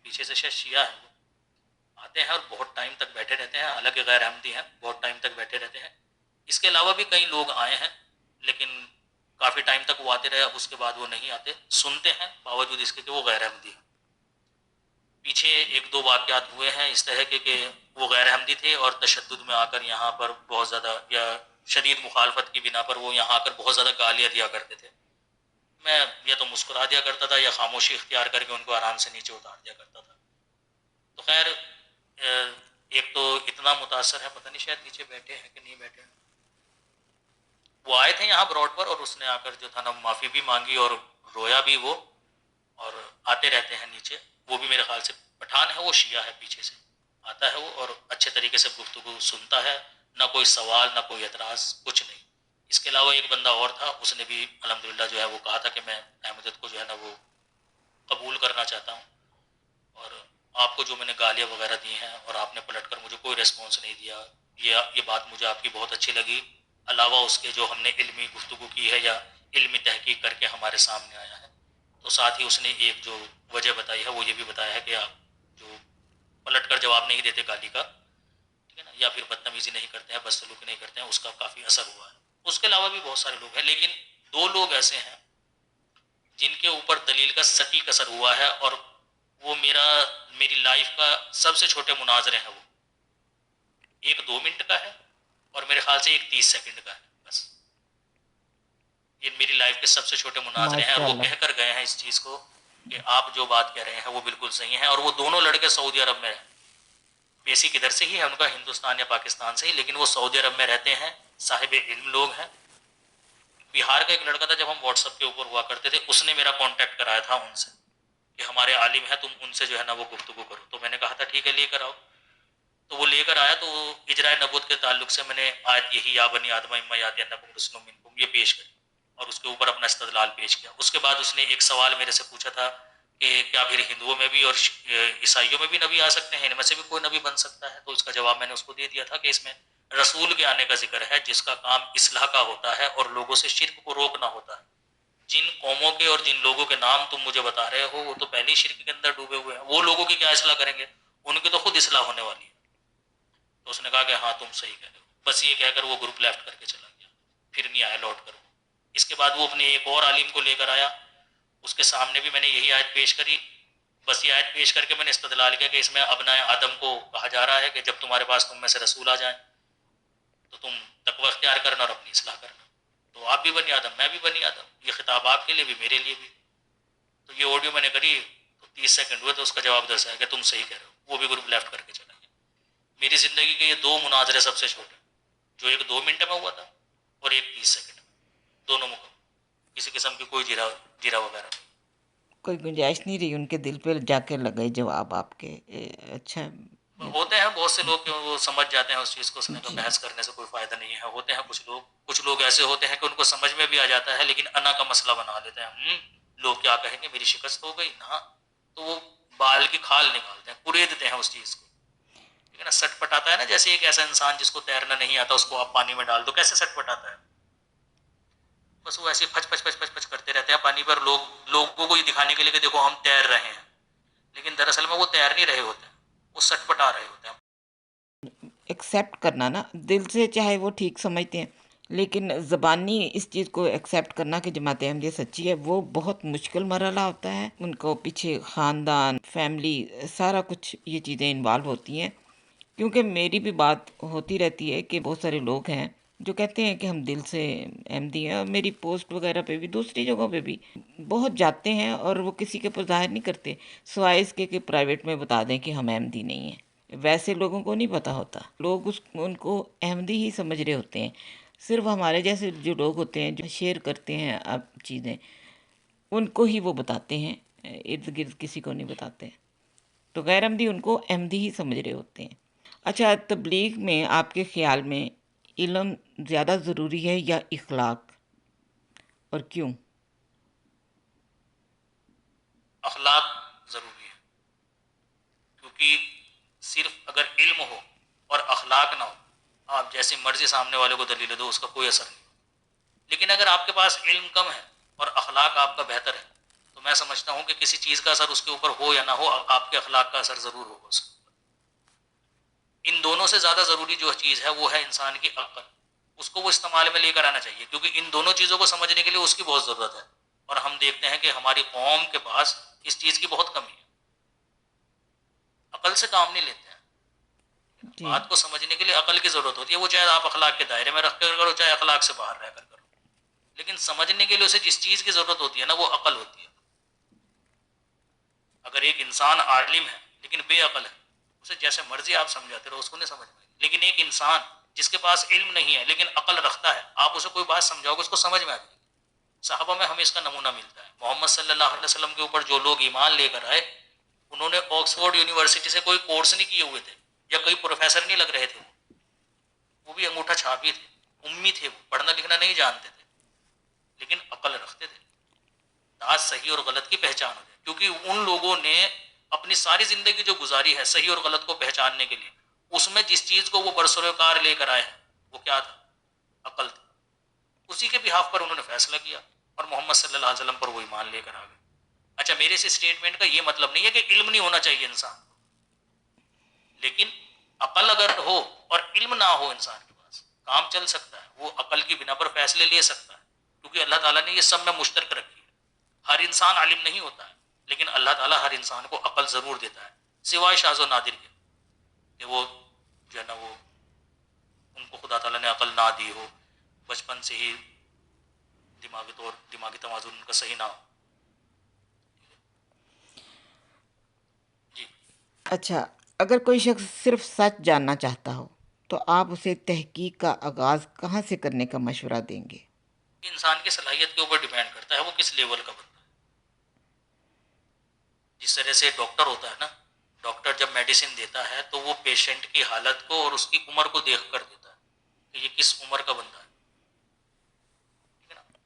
Speaker 1: پیچھے سے شاید شیعہ ہے، وہ آتے ہیں اور بہت ٹائم تک بیٹھے رہتے ہیں، حالانکہ غیر احمدی ہیں، بہت ٹائم تک بیٹھے رہتے ہیں۔ اس کے علاوہ بھی کئی لوگ آئے ہیں لیکن کافی ٹائم تک وہ آتے رہے، اب اس کے بعد وہ نہیں آتے، سنتے ہیں باوجود اس کے کہ وہ غیر احمدی ہیں۔ پیچھے ایک دو واقعات ہوئے ہیں اس طرح کے کہ وہ غیر احمدی تھے اور تشدد میں آ کر یہاں پر بہت زیادہ یا شدید مخالفت کی بنا پر وہ یہاں آ کر بہت زیادہ گالیاں دیا کرتے تھے۔ میں یا تو مسکرا دیا کرتا تھا یا خاموشی اختیار کر کے ان کو آرام سے نیچے اتار دیا کرتا تھا۔ تو خیر ایک تو اتنا متاثر ہے، پتہ نہیں شاید نیچے بیٹھے ہیں کہ نہیں بیٹھے ہیں۔ وہ آئے تھے یہاں براڈ پر اور اس نے آ کر جو تھا نا معافی بھی مانگی اور رویا بھی وہ، اور آتے رہتے ہیں نیچے۔ وہ بھی میرے خیال سے پٹھان ہے، وہ شیعہ ہے، پیچھے سے آتا ہے وہ اور اچھے طریقے سے گفتگو سنتا ہے، نہ کوئی سوال نہ کوئی اعتراض، کچھ نہیں۔ اس کے علاوہ ایک بندہ اور تھا، اس نے بھی الحمدللہ جو ہے وہ کہا تھا کہ میں احمدیت کو جو ہے نا وہ قبول کرنا چاہتا ہوں، اور آپ کو جو میں نے گالیاں وغیرہ دی ہیں اور آپ نے پلٹ کر مجھے کوئی ریسپانس نہیں دیا، یہ بات مجھے آپ کی بہت اچھی لگی، علاوہ اس کے جو ہم نے علمی گفتگو کی ہے یا علمی تحقیق کر کے ہمارے سامنے آیا ہے۔ تو ساتھ ہی اس نے ایک جو وجہ بتائی ہے وہ یہ بھی بتایا ہے کہ آپ جو پلٹ کر جواب نہیں دیتے گالی کا، ٹھیک ہے نا، یا پھر بدتمیزی نہیں کرتے ہیں، بدسلوکی نہیں کرتے ہیں، اس کا کافی اثر ہوا ہے۔ اس کے علاوہ بھی بہت سارے لوگ ہیں، لیکن 2 لوگ ایسے ہیں جن کے اوپر دلیل کا سٹیک اثر ہوا ہے، اور وہ میری لائف کا سب سے چھوٹے مناظرے ہیں۔ وہ ایک 2 منٹ کا ہے اور میرے خیال سے ایک 30 سیکنڈ کا ہے، بس یہ میری لائف کے سب سے چھوٹے مناظرے ہیں، اور
Speaker 2: ماشاء
Speaker 1: وہ
Speaker 2: اللہ۔
Speaker 1: کہہ کر گئے ہیں اس چیز کو کہ آپ جو بات کہہ رہے ہیں وہ بالکل صحیح ہیں، اور وہ دونوں لڑکے سعودی عرب میں ہیں، بیسک ادھر سے ہی ہے ان کا، ہندوستان یا پاکستان سے ہی، لیکن وہ سعودی عرب میں رہتے ہیں، صاحب علم لوگ ہیں، بہار کا ایک لڑکا تھا، جب ہم واٹس ایپ کے اوپر ہوا کرتے تھے، اس نے میرا کانٹیکٹ کرایا تھا ان سے کہ ہمارے عالم ہیں، تم ان سے جو ہے نا وہ گفتگو کرو. تو میں نے کہا تھا ٹھیک ہے لے کر آؤ. تو وہ لے کر آیا، تو اجرائے نبوت کے تعلق سے میں نے آیت یہی یا بنی آدم اما یاتی انکم رسول منکم یہ پیش کری اور اس کے اوپر اپنا استدلال پیش کیا. اس کے بعد اس نے ایک سوال میرے سے پوچھا تھا کہ کیا پھر ہندوؤں میں بھی اور عیسائیوں میں بھی نبی آ سکتے ہیں، ان میں سے بھی کوئی نبی بن سکتا ہے؟ تو اس کا جواب میں نے اس کو دے دیا تھا کہ اس میں رسول کے آنے کا ذکر ہے جس کا کام اصلاح کا ہوتا ہے اور لوگوں سے شرک کو روکنا ہوتا ہے. جن قوموں کے اور جن لوگوں کے نام تم مجھے بتا رہے ہو وہ تو پہلے ہی شرک کے اندر ڈوبے ہوئے ہیں، وہ لوگوں کی کیا اصلاح کریں گے؟ ان کی تو خود اصلاح ہونے والی ہے. تو اس نے کہا کہ ہاں تم صحیح کہہ رہے ہو. بس یہ کہہ کر وہ گروپ لیفٹ کر کے چلا گیا، پھر نہیں آیا لوٹ کر. اس کے بعد وہ اپنے ایک اور عالم کو لے کر آیا، اس کے سامنے بھی میں نے یہی آیت پیش کری. بس یہ آیت پیش کر کے میں نے استدلال کیا کہ اس میں ابنائے آدم کو کہا جا رہا ہے کہ جب تمہارے پاس تم میں سے رسول آ جائیں تو تم تقوی اختیار کرنا اور اپنی اصلاح کرنا. تو آپ بھی بنی آدم، میں بھی بنی آدم، یہ خطاب آپ کے لیے بھی میرے لیے بھی. تو یہ آڈیو میں نے کری تو 30 سیکنڈ ہوئے تو اس کا جواب درس ہے کہ تم صحیح کہہ رہے ہو. وہ بھی گروپ لیفٹ کر کے چلا گیا. میری زندگی کے یہ دو مناظرے سب سے چھوٹے، جو ایک 2 منٹ میں ہوا تھا اور ایک 30 سیکنڈ میں، دونوں مکمل، کسی قسم کی کوئی جیرا وغیرہ نہیں.
Speaker 2: کوئی گنجائش نہیں رہی ان کے دل پہ جا کے لگے جواب آپ کے. اچھا.
Speaker 1: ہوتے ہیں بہت سے لوگ کہ وہ سمجھ جاتے ہیں اس چیز کو، اس نے کہا
Speaker 2: جی.
Speaker 1: بحث کرنے سے کوئی فائدہ نہیں ہے. ہوتے ہیں کچھ لوگ ایسے ہوتے ہیں کہ ان کو سمجھ میں بھی آ جاتا ہے لیکن انا کا مسئلہ بنا لیتے ہیں. لوگ کیا کہیں گے، میری شکست ہو گئی نا، تو وہ بال کی کھال نکالتے ہیں، کریدتے ہیں اس چیز کو. ٹھیک ہے نا، سٹ پٹاتا ہے نا، جیسے ایک ایسا انسان جس کو تیرنا نہیں آتا اس کو آپ پانی میں ڈال دو کیسے سٹ پٹاتا ہے. بس وہ ایسے پھچ پچ پچ پچ پچ کرتے رہتے ہیں پانی پر، لوگوں کو یہ دکھانے کے لیے کہ دیکھو ہم تیر رہے ہیں، لیکن دراصل میں وہ تیر نہیں رہے ہوتے ہیں، وہ سٹ پٹا رہے ہوتے ہیں.
Speaker 2: ایکسیپٹ کرنا نا دل سے، چاہے وہ ٹھیک سمجھتے ہیں، لیکن زبانی اس چیز کو ایکسیپٹ کرنا کہ جماعت احمدیہ سچی ہے وہ بہت مشکل مرحلہ ہوتا ہے. ان کو پیچھے خاندان، فیملی، سارا کچھ یہ چیزیں انوالو ہوتی ہیں. کیونکہ میری بھی بات ہوتی رہتی ہے کہ بہت سارے لوگ ہیں جو کہتے ہیں کہ ہم دل سے احمدی ہیں، اور میری پوسٹ وغیرہ پہ بھی دوسری جگہوں پہ بھی بہت جاتے ہیں اور وہ کسی کے پر ظاہر نہیں کرتے سوائے اس کے کہ پرائیویٹ میں بتا دیں کہ ہم احمدی نہیں ہیں. ویسے لوگوں کو نہیں پتہ ہوتا، لوگ ان کو احمدی ہی سمجھ رہے ہوتے ہیں. صرف ہمارے جیسے جو لوگ ہوتے ہیں جو شیئر کرتے ہیں اب چیزیں، ان کو ہی وہ بتاتے ہیں، ارد گرد کسی کو نہیں بتاتے. تو غیر احمدی ان کو احمدی ہی سمجھ رہے ہوتے ہیں. اچھا، تبلیغ میں آپ کے خیال میں علم زیادہ ضروری ہے یا اخلاق، اور کیوں؟
Speaker 1: اخلاق ضروری ہے، کیونکہ صرف اگر علم ہو اور اخلاق نہ ہو، آپ جیسی مرضی سامنے والے کو دلیل دو اس کا کوئی اثر نہیں. لیکن اگر آپ کے پاس علم کم ہے اور اخلاق آپ کا بہتر ہے تو میں سمجھتا ہوں کہ کسی چیز کا اثر اس کے اوپر ہو یا نہ ہو، آپ کے اخلاق کا اثر ضرور ہوگا اس کے اوپر. ان دونوں سے زیادہ ضروری جو چیز ہے وہ ہے انسان کی عقل. اس کو وہ استعمال میں لے کر آنا چاہیے، کیونکہ ان دونوں چیزوں کو سمجھنے کے لیے اس کی بہت ضرورت ہے. اور ہم دیکھتے ہیں کہ ہماری قوم کے پاس اس چیز کی بہت کمی ہے، عقل سے کام نہیں لیتے ہیں.
Speaker 2: جی.
Speaker 1: بات کو سمجھنے کے لیے عقل کی ضرورت ہوتی ہے، وہ چاہے آپ اخلاق کے دائرے میں رکھ کر کرو چاہے اخلاق سے باہر رہ کر کرو، لیکن سمجھنے کے لیے اسے جس چیز کی ضرورت ہوتی ہے نا وہ عقل ہوتی ہے. اگر ایک انسان عالم ہے لیکن بے عقل ہے، اسے جیسے مرضی آپ سمجھاتے رہو اس کو نہیں سمجھ میں. لیکن ایک انسان جس کے پاس علم نہیں ہے لیکن عقل رکھتا ہے، آپ اسے کوئی بات سمجھاؤ گے اس کو سمجھ میں آتی ہے. صحابہ میں ہمیں اس کا نمونہ ملتا ہے. محمد صلی اللہ علیہ وسلم کے اوپر جو لوگ ایمان لے کر آئے، انہوں نے آکسفورڈ یونیورسٹی سے کوئی کورس نہیں کیے ہوئے تھے یا کوئی پروفیسر نہیں لگ رہے تھے. وہ بھی انگوٹھا چھاپی تھے، امی تھے، وہ پڑھنا لکھنا نہیں جانتے تھے لیکن عقل رکھتے تھے. آج صحیح اور غلط کی پہچان ہو جائے، کیونکہ ان لوگوں نے اپنی ساری زندگی جو گزاری ہے صحیح اور غلط کو پہچاننے کے لیے، اس میں جس چیز کو وہ برسروکار لے کر آئے ہیں وہ کیا تھا؟ عقل تھی. اسی کے بحاف پر انہوں نے فیصلہ کیا اور محمد صلی اللہ علیہ وسلم پر وہ ایمان لے کر آ گئے. اچھا، میرے اس اسٹیٹمنٹ کا یہ مطلب نہیں ہے کہ علم نہیں ہونا چاہیے انسان کو، لیکن عقل اگر ہو اور علم نہ ہو انسان کے پاس کام چل سکتا ہے، وہ عقل کی بنا پر فیصلے لے سکتا ہے. کیونکہ اللہ تعالیٰ نے یہ سب میں مشترک رکھی ہے. ہر انسان عالم نہیں ہوتا ہے لیکن اللہ تعالیٰ ہر انسان کو عقل ضرور دیتا ہے، سوائے شاذ و نادر کے کہ وہ جو ہے نا وہ ان کو خدا تعالیٰ نے عقل نہ دی ہو، بچپن سے ہی دماغی توازن ان کا صحیح نہ ہو. جی.
Speaker 2: اچھا، اگر کوئی شخص صرف سچ جاننا چاہتا ہو تو آپ اسے تحقیق کا آغاز کہاں سے کرنے کا مشورہ دیں گے؟
Speaker 1: انسان کی صلاحیت کے اوپر ڈیپینڈ کرتا ہے وہ کس لیول کا بندہ ہے. جس طرح سے ڈاکٹر ہوتا ہے نا، ڈاکٹر جب میڈیسن دیتا ہے تو وہ پیشنٹ کی حالت کو اور اس کی عمر کو دیکھ کر دیتا ہے کہ یہ کس عمر کا بندہ ہے، ٹھیک ہے نا،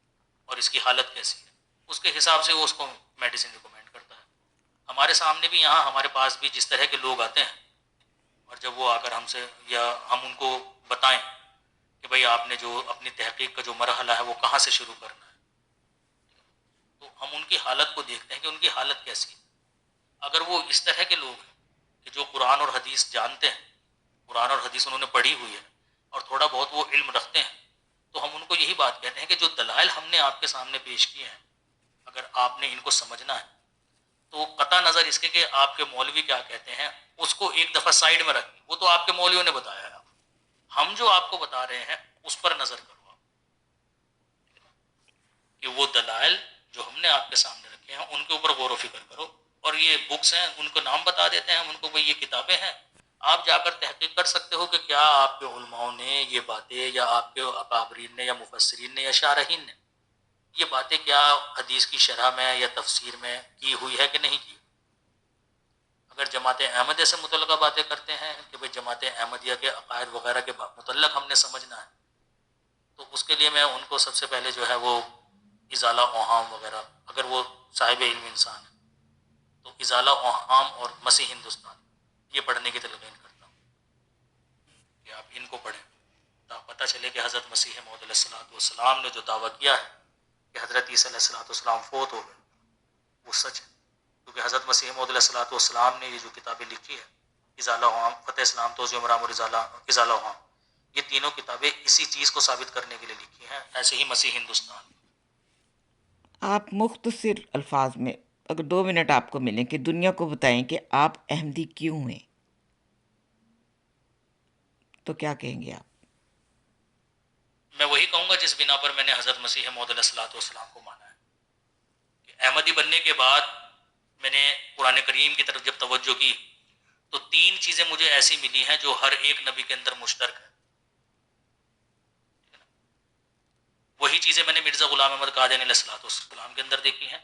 Speaker 1: اور اس کی حالت کیسی ہے، اس کے حساب سے وہ اس کو میڈیسن ریکمینڈ کرتا ہے. ہمارے سامنے بھی یہاں ہمارے پاس بھی جس طرح کے لوگ آتے ہیں، اور جب وہ آ کر ہم سے یا ہم ان کو بتائیں کہ بھائی آپ نے جو اپنی تحقیق کا جو مرحلہ ہے وہ کہاں سے شروع کرنا ہے، تو ہم ان کی حالت کو دیکھتے ہیں کہ ان کی حالت کیسی ہے. اگر وہ اس طرح کے لوگ ہیں کہ جو قرآن اور حدیث جانتے ہیں، قرآن اور حدیث انہوں نے پڑھی ہوئی ہے اور تھوڑا بہت وہ علم رکھتے ہیں، تو ہم ان کو یہی بات کہتے ہیں کہ جو دلائل ہم نے آپ کے سامنے پیش کیے ہیں، اگر آپ نے ان کو سمجھنا ہے تو قطع نظر اس کے کہ آپ کے مولوی کیا کہتے ہیں، اس کو ایک دفعہ سائڈ میں رکھیں، وہ تو آپ کے مولویوں نے بتایا ہے، ہم جو آپ کو بتا رہے ہیں اس پر نظر کرو آپ، کہ وہ دلائل جو ہم نے آپ کے سامنے رکھے ہیں ان کے اوپر غور و فکر کرو. اور یہ بکس ہیں ان کو نام بتا دیتے ہیں ہم ان کو، بھئی یہ کتابیں ہیں، آپ جا کر تحقیق کر سکتے ہو کہ کیا آپ کے علماء نے یہ باتیں یا آپ کے اکابرین نے یا مفسرین نے یا شارحین نے یہ باتیں کیا حدیث کی شرح میں یا تفسیر میں کی ہوئی ہے کہ نہیں کی. اگر جماعت احمدیہ سے متعلقہ باتیں کرتے ہیں کہ بھئی جماعت احمدیہ کے عقائد وغیرہ کے متعلق ہم نے سمجھنا ہے، تو اس کے لیے میں ان کو سب سے پہلے جو ہے وہ ازالہ اوہام وغیرہ، اگر وہ صاحب علم انسان ہے تو ازالہ اوہام اور مسیح ہندوستان یہ پڑھنے کی تلقین کرتا ہوں کہ آپ ان کو پڑھیں تاکہ پتہ چلے کہ حضرت مسیح موعود علیہ الصلوۃ والسلام نے جو دعویٰ کیا ہے کہ حضرت عیسیٰ علیہ الصلوۃ والسلام فوت ہو گئے وہ سچ ہے. کیونکہ حضرت مسیح موعود علیہ الصلوۃ والسلام نے یہ جو کتابیں لکھی ہے، ازالہ اوہام، فتح اسلام، توضیح مرام اور ازالہ اوہام، یہ تینوں کتابیں اسی چیز کو ثابت کرنے کے لیے لکھی ہیں. ایسے ہی مسیح ہندوستان.
Speaker 2: آپ مختصر الفاظ میں اگر 2 منٹ آپ کو ملیں کہ دنیا کو بتائیں کہ آپ احمدی کیوں ہیں، تو کیا کہیں گے آپ؟
Speaker 1: میں وہی کہوں گا جس بنا پر میں نے حضرت مسیح موعود علیہ الصلوۃ والسلام کو مانا ہے. کہ احمدی بننے کے بعد میں نے قرآن کریم کی طرف جب توجہ کی تو 3 چیزیں مجھے ایسی ملی ہیں جو ہر ایک نبی کے اندر مشترک ہے. وہی چیزیں میں نے مرزا غلام احمد قادیانی علیہ الصلوۃ والسلام کے اندر دیکھی ہیں،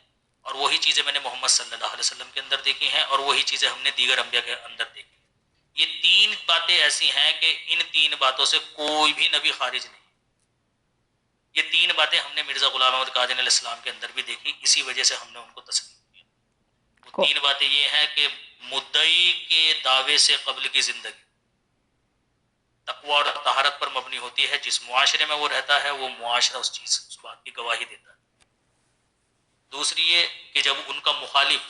Speaker 1: اور وہی چیزیں میں نے محمد صلی اللہ علیہ وسلم کے اندر دیکھی ہیں، اور وہی چیزیں ہم نے دیگر انبیاء کے اندر دیکھی ہیں. یہ 3 باتیں ایسی ہیں کہ ان 3 باتوں سے کوئی بھی نبی خارج نہیں. یہ 3 باتیں ہم نے مرزا غلام احمد قادیانی علیہ السلام کے اندر بھی دیکھی، اسی وجہ سے ہم نے ان کو تسلیم کیا. وہ
Speaker 2: کو
Speaker 1: 3 باتیں یہ ہیں کہ مدعی کے دعوے سے قبل کی زندگی تقوی اور طہارت پر مبنی ہوتی ہے. جس معاشرے میں وہ رہتا ہے وہ معاشرہ اس بات کی گواہی دیتا ہے. دوسری یہ کہ جب ان کا مخالف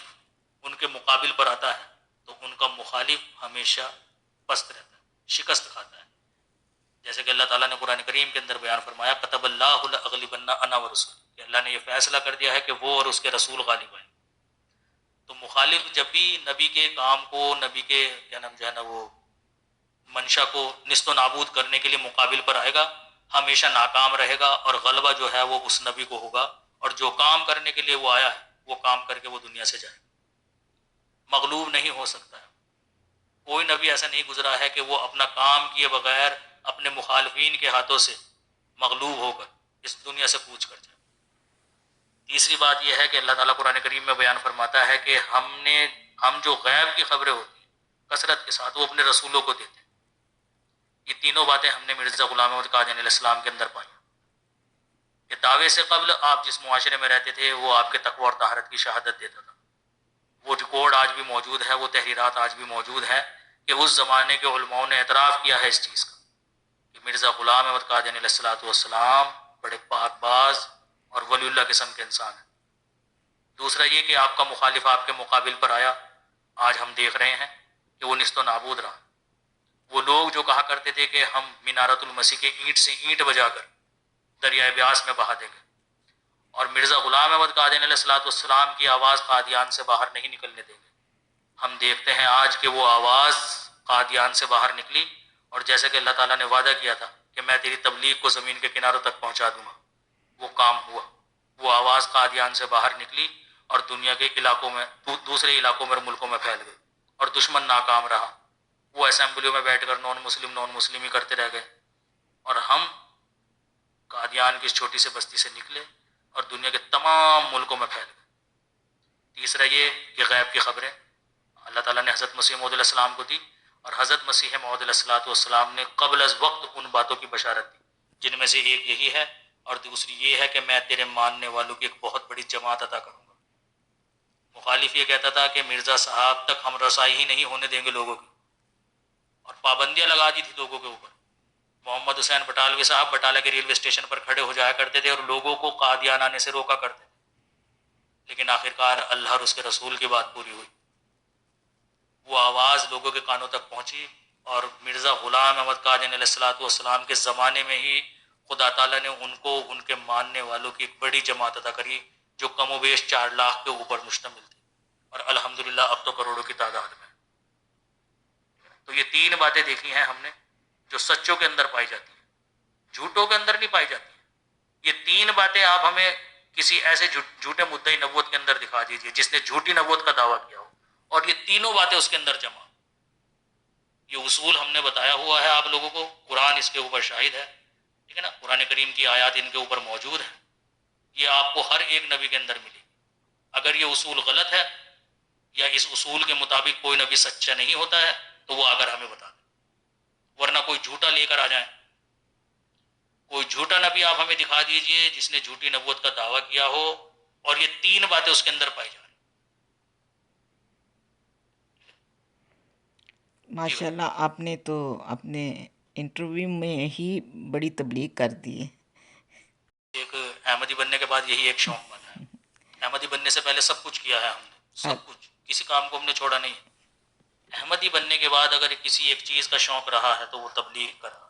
Speaker 1: ان کے مقابل پر آتا ہے تو ان کا مخالف ہمیشہ پست رہتا ہے، شکست کھاتا ہے. جیسے کہ اللہ تعالیٰ نے قرآن کریم کے اندر بیان فرمایا کتب اللہ لاغلبن انا ورسولی، کہ اللہ نے یہ فیصلہ کر دیا ہے کہ وہ اور اس کے رسول غالب آئیں. تو مخالف جب بھی نبی کے کام کو، نبی کے کیا نام جو ہے نا وہ منشا کو نست و نابود کرنے کے لیے مقابل پر آئے گا، ہمیشہ ناکام رہے گا، اور غلبہ جو ہے وہ اس نبی کو ہوگا، اور جو کام کرنے کے لیے وہ آیا ہے وہ کام کر کے وہ دنیا سے جائے گا. مغلوب نہیں ہو سکتا ہے. کوئی نبی ایسا نہیں گزرا ہے کہ وہ اپنا کام کیے بغیر اپنے مخالفین کے ہاتھوں سے مغلوب ہو کر اس دنیا سے کوچ کر جائے. تیسری بات یہ ہے کہ اللہ تعالیٰ قرآن کریم میں بیان فرماتا ہے کہ ہم جو غیب کی خبریں ہوتی ہیں کثرت کے ساتھ وہ اپنے رسولوں کو دیتے ہیں. یہ تینوں باتیں ہم نے مرزا غلام احمد قادیانی علیہ السلام کے اندر پائیں. کہ دعوے سے قبل آپ جس معاشرے میں رہتے تھے وہ آپ کے تقوی اور طہارت کی شہادت دیتا تھا. وہ ریکارڈ آج بھی موجود ہے، وہ تحریرات آج بھی موجود ہیں کہ اس زمانے کے علماؤں نے اعتراف کیا ہے اس چیز کا کہ مرزا غلام احمد قادیانی علیہ الصلوۃ والسلام بڑے پاک باز اور ولی اللہ قسم کے انسان ہیں. دوسرا یہ کہ آپ کا مخالف آپ کے مقابل پر آیا، آج ہم دیکھ رہے ہیں کہ وہ نیست و نابود رہا. وہ لوگ جو کہا کرتے تھے کہ ہم مینارت المسیح کے اینٹ سے اینٹ بجا کر دریائے بیاس میں بہا دیں گے، اور مرزا غلام احمد قادیانی علیہ الصلوۃ والسلام کی آواز قادیان سے باہر نہیں نکلنے دیں گے. ہم دیکھتے ہیں آج کہ وہ آواز قادیان سے باہر نکلی، اور جیسے کہ اللہ تعالیٰ نے وعدہ کیا تھا کہ میں تیری تبلیغ کو زمین کے کناروں تک پہنچا دوں گا، وہ کام ہوا. وہ آواز قادیان سے باہر نکلی اور دنیا کے علاقوں میں دوسرے علاقوں میں اور ملکوں میں پھیل گئی، اور دشمن ناکام رہا. وہ اسمبلیوں میں بیٹھ کر نان مسلم ہی کرتے رہ گئے. اور ہم قادیان کی اس چھوٹی سی بستی سے نکلے اور دنیا کے تمام ملکوں میں پھیل گئے۔ تیسرا یہ کہ غیب کی خبریں اللہ تعالیٰ نے حضرت مسیح موعود علیہ السلام کو دی، اور حضرت مسیح موعود علیہ السلام نے قبل از وقت ان باتوں کی بشارت دی، جن میں سے ایک یہی ہے، اور دوسری یہ ہے کہ میں تیرے ماننے والوں کی ایک بہت بڑی جماعت عطا کروں گا۔ مخالف یہ کہتا تھا کہ مرزا صاحب تک ہم رسائی ہی نہیں ہونے دیں گے لوگوں کی، اور پابندیاں لگا دی تھی لوگوں کے اوپر۔ محمد حسین بٹالوی صاحب بٹالہ کے ریلوے اسٹیشن پر کھڑے ہو جایا کرتے تھے اور لوگوں کو قادیان آنے سے روکا کرتے تھے، لیکن آخرکار اللہ اور اس کے رسول کی بات پوری ہوئی، وہ آواز لوگوں کے کانوں تک پہنچی، اور مرزا غلام احمد قادیانی علیہ السلام کے زمانے میں ہی خدا تعالیٰ نے ان کو ان کے ماننے والوں کی ایک بڑی جماعت عطا کری، جو کم و بیش 4 لاکھ کے اوپر مشتمل تھی، اور الحمدللہ اب تو کروڑوں کی تعداد میں۔ تو یہ 3 باتیں دیکھی ہیں ہم نے جو سچوں کے اندر پائی جاتی ہیں، جھوٹوں کے اندر نہیں پائی جاتی ہیں۔ یہ 3 باتیں آپ ہمیں کسی ایسے جھوٹے مدعی نبوت کے اندر دکھا دیجیے جس نے جھوٹی نبوت کا دعویٰ کیا ہو، اور یہ تینوں باتیں اس کے اندر جمع۔ یہ اصول ہم نے بتایا ہوا ہے آپ لوگوں کو، قرآن اس کے اوپر شاہد ہے، ٹھیک ہے نا، قرآن کریم کی آیات ان کے اوپر موجود ہیں، یہ آپ کو ہر ایک نبی کے اندر ملے گی۔ اگر یہ اصول غلط ہے یا اس اصول کے مطابق کوئی نبی سچا نہیں ہوتا ہے تو وہ اگر ہمیں بتا دیں، ورنہ کوئی جھوٹا لے کر آ جائیں، کوئی جھوٹا نبی آپ ہمیں دکھا دیجئے جس نے جھوٹی نبوت کا دعویٰ کیا ہو اور یہ 3 باتیں اس کے اندر پائی جائیں۔ جی
Speaker 2: ماشاء
Speaker 1: بھائی،
Speaker 2: اللہ، آپ نے تو اپنے انٹرویو میں ہی بڑی تبلیغ کر دی ہے۔
Speaker 1: ایک احمدی بننے کے بعد یہی ایک شوق بنا ہے۔ احمدی بننے سے پہلے سب کچھ کیا ہے ہم نے، سب کچھ، کسی کام کو ہم نے چھوڑا نہیں۔ احمدی بننے کے بعد اگر کسی ایک چیز کا شوق رہا ہے تو وہ تبلیغ کا رہا ہے۔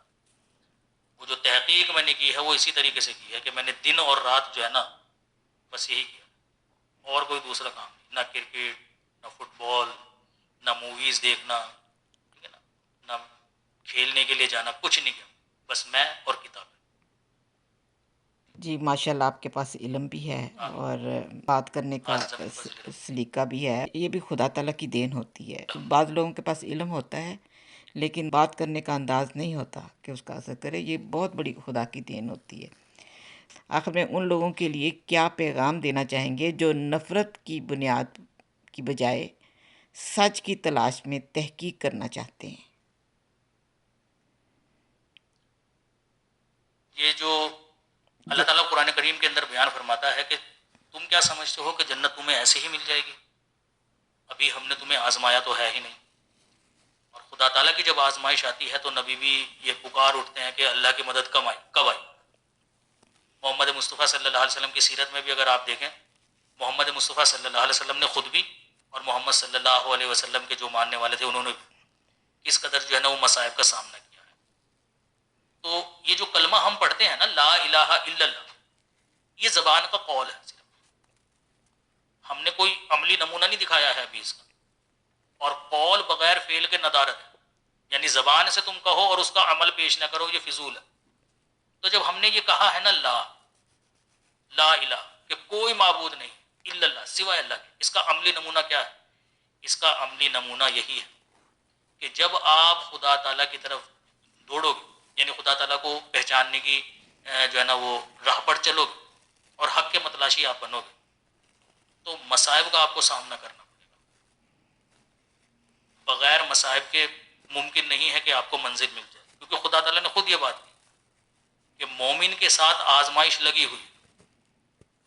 Speaker 1: وہ جو تحقیق میں نے کی ہے وہ اسی طریقے سے کی ہے کہ میں نے دن اور رات جو ہے نا بس یہی کیا، اور کوئی دوسرا کام نہیں، نہ کرکٹ، نہ فٹ بال، نہ موویز دیکھنا، ٹھیک ہے نا، نہ کھیلنے کے لیے جانا، کچھ نہیں کیا، بس میں اور کتابیں۔
Speaker 2: جی ماشاء اللہ، آپ کے پاس علم بھی ہے
Speaker 1: آمین،
Speaker 2: اور بات کرنے کا
Speaker 1: آج زمین فضل رہی۔
Speaker 2: سلیقہ بھی ہے، یہ بھی خدا تعالیٰ کی دین ہوتی ہے۔ بعض لوگوں کے پاس علم ہوتا ہے لیکن بات کرنے کا انداز نہیں ہوتا کہ اس کا اثر کرے، یہ بہت بڑی خدا کی دین ہوتی ہے۔ آخر میں ان لوگوں کے لیے کیا پیغام دینا چاہیں گے جو نفرت کی بنیاد کی بجائے سچ کی تلاش میں تحقیق کرنا چاہتے ہیں؟
Speaker 1: یہ جو اللہ تعالیٰ قرآن کریم کے اندر بیان فرماتا ہے کہ تم کیا سمجھتے ہو کہ جنت تمہیں ایسے ہی مل جائے گی؟ ابھی ہم نے تمہیں آزمایا تو ہے ہی نہیں۔ اور خدا تعالیٰ کی جب آزمائش آتی ہے تو نبی بھی یہ پکار اٹھتے ہیں کہ اللہ کی مدد کب آئی۔ محمد مصطفیٰ صلی اللہ علیہ وسلم کی سیرت میں بھی اگر آپ دیکھیں، محمد مصطفیٰ صلی اللہ علیہ وسلم نے خود بھی اور محمد صلی اللہ علیہ وسلم کے جو ماننے والے تھے انہوں نے بھی کس قدر جو ہے نا وہ مصائب کا سامنا کیا ہے۔ تو یہ جو کلمہ ہم پڑھتے ہیں نا، لا الہ الا اللہ، یہ زبان کا قول ہے صرف، ہم نے کوئی عملی نمونہ نہیں دکھایا ہے ابھی اس کا، اور قول بغیر فعل کے ندارت ہے، یعنی زبان سے تم کہو اور اس کا عمل پیش نہ کرو، یہ فضول ہے۔ تو جب ہم نے یہ کہا ہے نا لا الہ، کہ کوئی معبود نہیں الا اللہ، سوائے اللہ کے، اس کا عملی نمونہ کیا ہے؟ اس کا عملی نمونہ یہی ہے کہ جب آپ خدا تعالیٰ کی طرف دوڑو گے، یعنی خدا تعالیٰ کو پہچاننے کی جو ہے نا وہ راہ پر چلو گے اور حق کے متلاشی آپ بنو گے، تو مصائب کا آپ کو سامنا کرنا پڑے گا۔ بغیر مصائب کے ممکن نہیں ہے کہ آپ کو منزل مل جائے، کیونکہ خدا تعالیٰ نے خود یہ بات کی کہ مومن کے ساتھ آزمائش لگی ہوئی،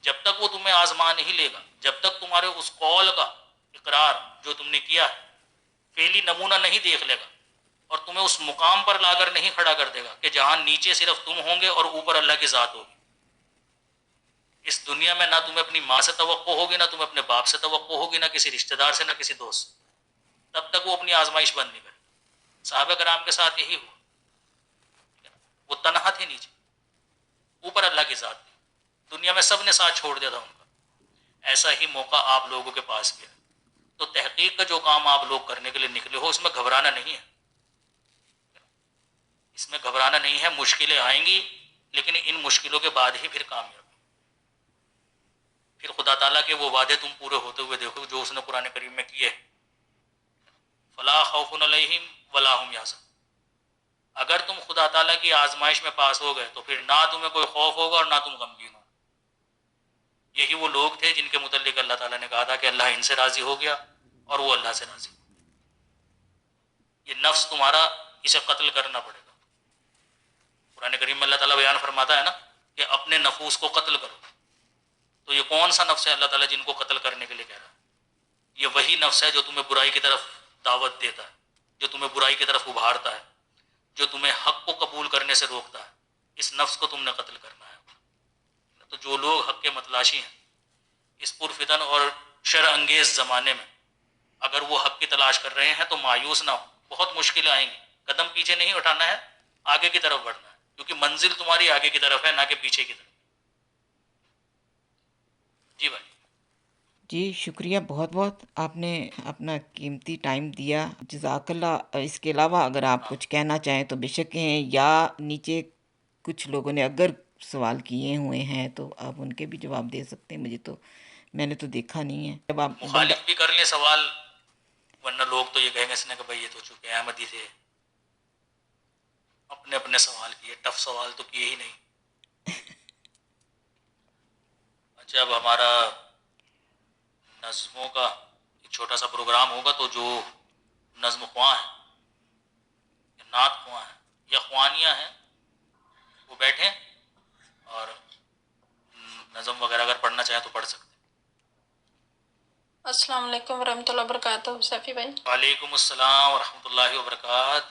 Speaker 1: جب تک وہ تمہیں آزما نہیں لے گا، جب تک تمہارے اس قول کا اقرار جو تم نے کیا ہے فعلی نمونہ نہیں دیکھ لے گا اور تمہیں اس مقام پر لا کر نہیں کھڑا کر دے گا کہ جہاں نیچے صرف تم ہوں گے اور اوپر اللہ کی ذات ہوگی۔ اس دنیا میں نہ تمہیں اپنی ماں سے توقع ہوگی، نہ تمہیں اپنے باپ سے توقع ہوگی، نہ کسی رشتہ دار سے، نہ کسی دوست سے، تب تک وہ اپنی آزمائش بند نہیں کرے گا۔ صحابہ کرام کے ساتھ یہی ہوا، وہ تنہا تھے نیچے، اوپر اللہ کی ذات تھی، دنیا میں سب نے ساتھ چھوڑ دیا تھا ان کا۔ ایسا ہی موقع آپ لوگوں کے پاس بھی ہے، تو تحقیق کا جو کام آپ لوگ کرنے کے لیے نکلے ہو اس میں گھبرانا نہیں ہے، اس میں گھبرانا نہیں ہے۔ مشکلیں آئیں گی لیکن ان مشکلوں کے بعد ہی پھر کامیابی، پھر خدا تعالیٰ کے وہ وعدے تم پورے ہوتے ہوئے دیکھو جو اس نے قرآن کریم میں کیے، فلا خوف علیہم ولا هم یحزنون۔ اگر تم خدا تعالیٰ کی آزمائش میں پاس ہو گئے تو پھر نہ تمہیں کوئی خوف ہوگا اور نہ تم غمگین ہو. یہی وہ لوگ تھے جن کے متعلق اللہ تعالیٰ نے کہا تھا کہ اللہ ان سے راضی ہو گیا اور وہ اللہ سے راضی ہو. یہ نفس تمہارا، اسے قتل کرنا پڑے گا. قرآن کریم میں اللہ تعالیٰ بیان فرماتا ہے نا کہ اپنے نفوس کو قتل کرو. تو یہ کون سا نفس ہے اللہ تعالیٰ جن کو قتل کرنے کے لیے کہہ رہا ہے؟ یہ وہی نفس ہے جو تمہیں برائی کی طرف دعوت دیتا ہے، جو تمہیں برائی کی طرف ابھارتا ہے، جو تمہیں حق کو قبول کرنے سے روکتا ہے. اس نفس کو تم نے قتل کرنا ہے. تو جو لوگ حق کے متلاشی ہیں اس پرفتن اور شر انگیز زمانے میں، اگر وہ حق کی تلاش کر رہے ہیں تو مایوس نہ ہو. بہت مشکلیں آئیں گی، قدم پیچھے نہیں اٹھانا ہے، آگے کی طرف بڑھنا ہے، کیونکہ منزل تمہاری آگے کی طرف ہے نہ کہ پیچھے کی طرف. جی بھائی.
Speaker 2: جی شکریہ بہت بہت، آپ نے اپنا قیمتی ٹائم دیا، جزاک اللہ. اس کے علاوہ اگر آپ
Speaker 1: ہاں
Speaker 2: کچھ کہنا چاہیں تو بے شک کہیں، یا نیچے کچھ لوگوں نے اگر سوال کیے ہوئے ہیں تو آپ ان کے بھی جواب دے سکتے ہیں. مجھے تو، میں نے تو دیکھا نہیں ہے. جب آپ بندہ،
Speaker 1: مخالف بھی کر لیں سوال، ورنہ لوگ تو یہ کہیں گے اس نے کہ بھائی یہ تو چونکہ احمدی تھے، اپنے اپنے سوال کیے، ٹف سوال تو کیے ہی نہیں. اچھا اب ہمارا نظموں کا ایک چھوٹا سا پروگرام ہوگا، تو جو نظم خواں ہیں یا نعت خواں ہیں یا خوانیاں ہیں وہ بیٹھیں اور نظم وغیرہ اگر پڑھنا چاہیں تو پڑھ سکتے ہیں.
Speaker 3: السلام علیکم ورحمۃ اللہ وبرکاتہ. سیفی بھائی.
Speaker 1: وعلیکم السلام ورحمۃ اللہ وبرکاتہ.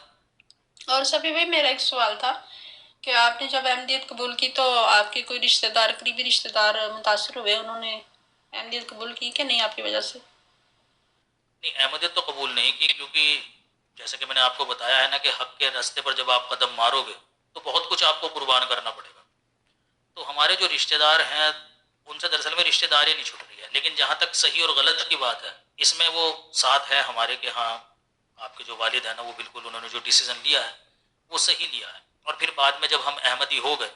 Speaker 3: اور سیفی بھائی میرا ایک سوال تھا کہ آپ نے جب احمدیت قبول کی تو آپ کے کوئی رشتہ دار، قریبی رشتہ دار متاثر ہوئے، انہوں نے احمدیت قبول کی کہ نہیں آپ کی وجہ سے؟
Speaker 1: نہیں، احمدیت تو قبول نہیں کی، کیونکہ جیسے کہ میں نے آپ کو بتایا ہے نا کہ حق کے راستے پر جب آپ قدم مارو گے تو بہت کچھ آپ کو قربان کرنا پڑے گا. تو ہمارے جو رشتہ دار ہیں ان سے دراصل میں رشتہ داری نہیں چھوٹ رہی ہے، لیکن جہاں تک صحیح اور غلط کی بات ہے اس میں وہ ساتھ ہے ہمارے کہ ہاں آپ کے جو والد ہیں نا وہ بالکل انہوں نے جو ڈیسیزن لیا ہے وہ صحیح لیا ہے. اور پھر بعد میں جب ہم احمدی ہو گئے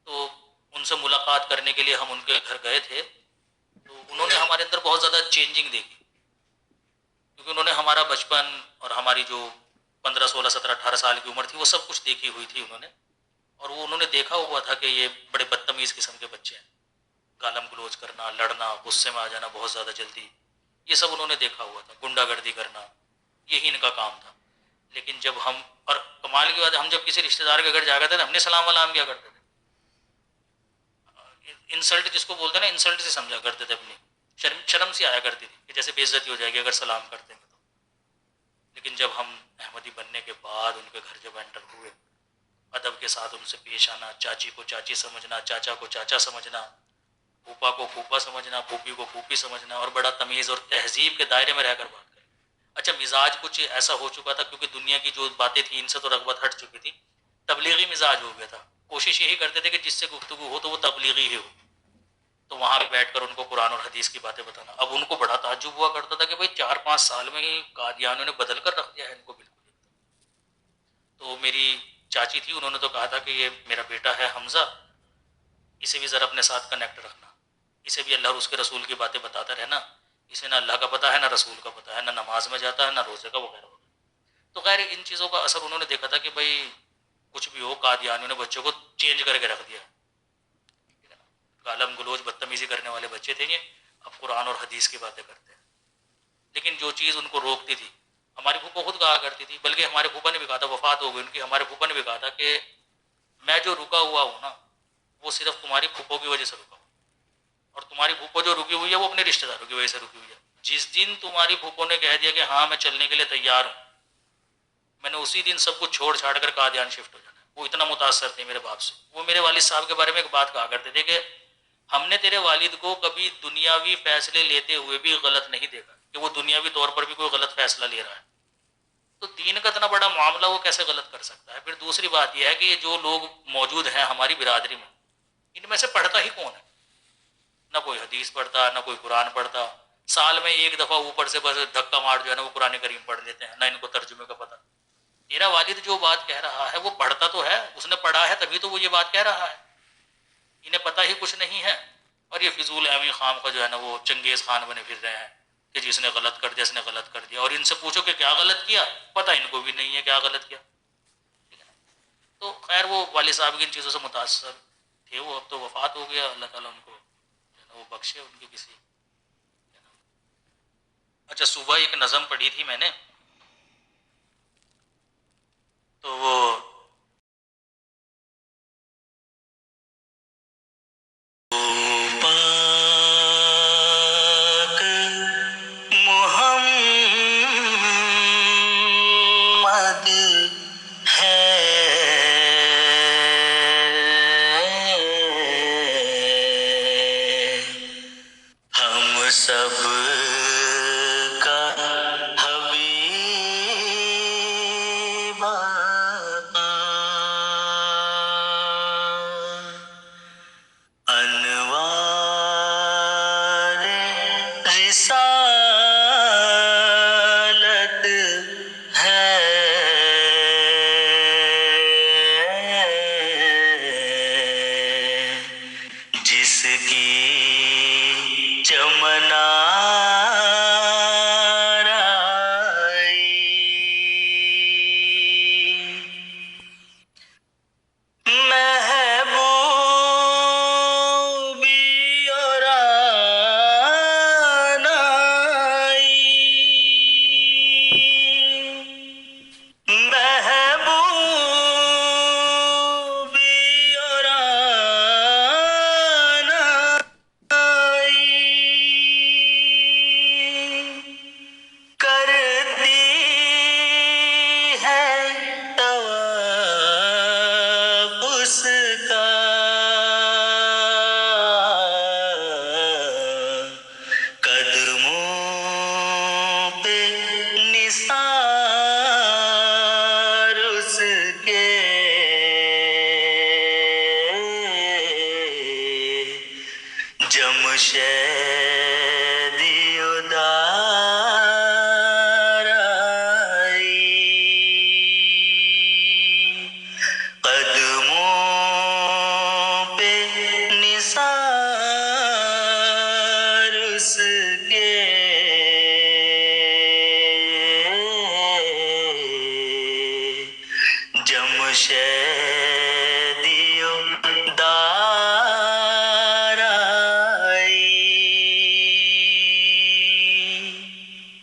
Speaker 1: تو ان سے ملاقات کرنے کے لیے ہم ان کے گھر گئے تھے، تو انہوں نے ہمارے اندر بہت زیادہ چینجنگ دیکھی، کیونکہ انہوں نے ہمارا بچپن اور ہماری جو 15 16 17 18 سال کی عمر تھی وہ سب کچھ دیکھی ہوئی تھی انہوں نے. اور وہ انہوں نے دیکھا ہوا تھا کہ یہ بڑے بدتمیز قسم کے بچے ہیں، گالم گلوچ کرنا، لڑنا، غصے میں آ جانا بہت زیادہ جلدی، یہ سب انہوں نے دیکھا ہوا تھا. غنڈہ گردی کرنا، یہی ان کا کام تھا. لیکن جب ہم، اور کمال کی بات ہے، ہم جب کسی رشتہ دار کے گھر جا کرتے تھے ہم نے سلام ولام کیا کرتے تھے. انسلٹ جس کو بولتے ہیں نا، انسلٹ سے سمجھا کرتے تھے، اپنی شرم سی آیا کرتی تھی کہ جیسے بے عزتی ہو جائے گی اگر سلام کرتے ہیں تو. لیکن جب ہم احمدی بننے کے بعد ان کے گھر جب انٹر ہوئے، ادب کے ساتھ ان سے پیش آنا، چاچی کو چاچی سمجھنا، چاچا کو چاچا سمجھنا، پھوپا کو پھوپا سمجھنا، پھوپھی کو پھوپھی سمجھنا، اور بڑا تمیز اور تہذیب کے دائرے میں رہ کر بات کریں. اچھا مزاج کچھ ایسا ہو چکا تھا، کیونکہ دنیا کی جو باتیں تھیں ان سے تو رغبت ہٹ چکی تھی، تبلیغی مزاج ہو گیا تھا. کوشش یہی کرتے تھے کہ جس سے گفتگو ہو تو وہ تبلیغی ہی ہو، تو وہاں پہ بیٹھ کر ان کو قرآن اور حدیث کی باتیں بتانا. اب ان کو بڑا تعجب ہوا کرتا تھا کہ بھائی 4 5 سال میں ہی قادیانیوں نے بدل کر رکھ دیا ہے ان کو بالکل. تو میری چاچی تھی، انہوں نے تو کہا تھا کہ یہ میرا بیٹا ہے حمزہ، اسے بھی ذرا اپنے ساتھ کنیکٹ رکھنا، اسے بھی اللہ اور اس کے رسول کی باتیں بتاتا رہنا، اسے نہ اللہ کا پتہ ہے نہ رسول کا پتہ ہے، نہ نماز میں جاتا ہے نہ روزے کا وغیرہ وغیرہ. تو خیر ان چیزوں کا اثر انہوں نے دیکھا تھا کہ بھائی کچھ بھی ہو قادیانیوں نے بچوں کو چینج کر کے رکھ دیا. گالم گلوچ بدتمیزی کرنے والے بچے تھے یہ، اب قرآن اور حدیث کی باتیں کرتے ہیں. لیکن جو چیز ان کو روکتی تھی، ہماری پھوپھا خود کہا کرتی تھی، بلکہ ہمارے پھوپھا نے بھی کہا تھا، وفات ہو گئی ان کی، ہمارے پھوپھا نے بھی کہا تھا کہ میں جو رکا ہوا ہوں نا وہ صرف تمہاری پھوپھوں کی وجہ سے رکا ہوں، اور تمہاری پھوپھو جو رکی ہوئی ہے وہ اپنے رشتہ داروں کی وجہ سے رکی ہوئی ہے. جس دن تمہاری پھوپھو نے کہہ دیا کہ ہاں میں چلنے کے لیے تیار ہوں، میں نے اسی دن سب کچھ چھوڑ چھاڑ کر قادیان شفٹ ہو جانا ہے. وہ اتنا متاثر تھے میرے باپ سے. وہ میرے والد صاحب کے بارے میں ایک بات کہا کرتے تھے کہ ہم نے تیرے والد کو کبھی دنیاوی فیصلے لیتے ہوئے بھی غلط نہیں دیکھا، کہ وہ دنیاوی طور پر بھی کوئی غلط فیصلہ لے رہا ہے. تو دین کا اتنا بڑا معاملہ وہ کیسے غلط کر سکتا ہے؟ پھر دوسری بات یہ ہے کہ یہ جو لوگ موجود ہیں ہماری برادری میں، ان میں سے پڑھتا ہی کون ہے؟ نہ کوئی حدیث پڑھتا، نہ کوئی قرآن پڑھتا. سال میں ایک دفعہ اوپر سے بس دھکا مار جو ہے نا وہ قرآن کریم پڑھ لیتے ہیں، نہ ان کو ترجمے کا پتہ. تیرا والد جو بات کہہ رہا ہے وہ پڑھتا تو ہے، اس نے پڑھا ہے تبھی تو وہ یہ بات کہہ رہا ہے. انہیں پتہ ہی کچھ نہیں ہے، اور یہ فضول احمی خام کا جو ہے نا وہ چنگیز خان بنے پھر رہے ہیں کہ جس نے غلط کر دیا اس نے غلط کر دیا. اور ان سے پوچھو کہ کیا غلط کیا، پتہ ان کو بھی نہیں ہے کیا غلط کیا. تو خیر وہ والد صاحب کی ان چیزوں سے متاثر تھے، وہ اب تو وفات ہو گیا، اللہ تعالیٰ ان کو وہ بخشے ان کی کسی. اچھا صبح ایک نظم پڑھی تھی میں نے، تو وہ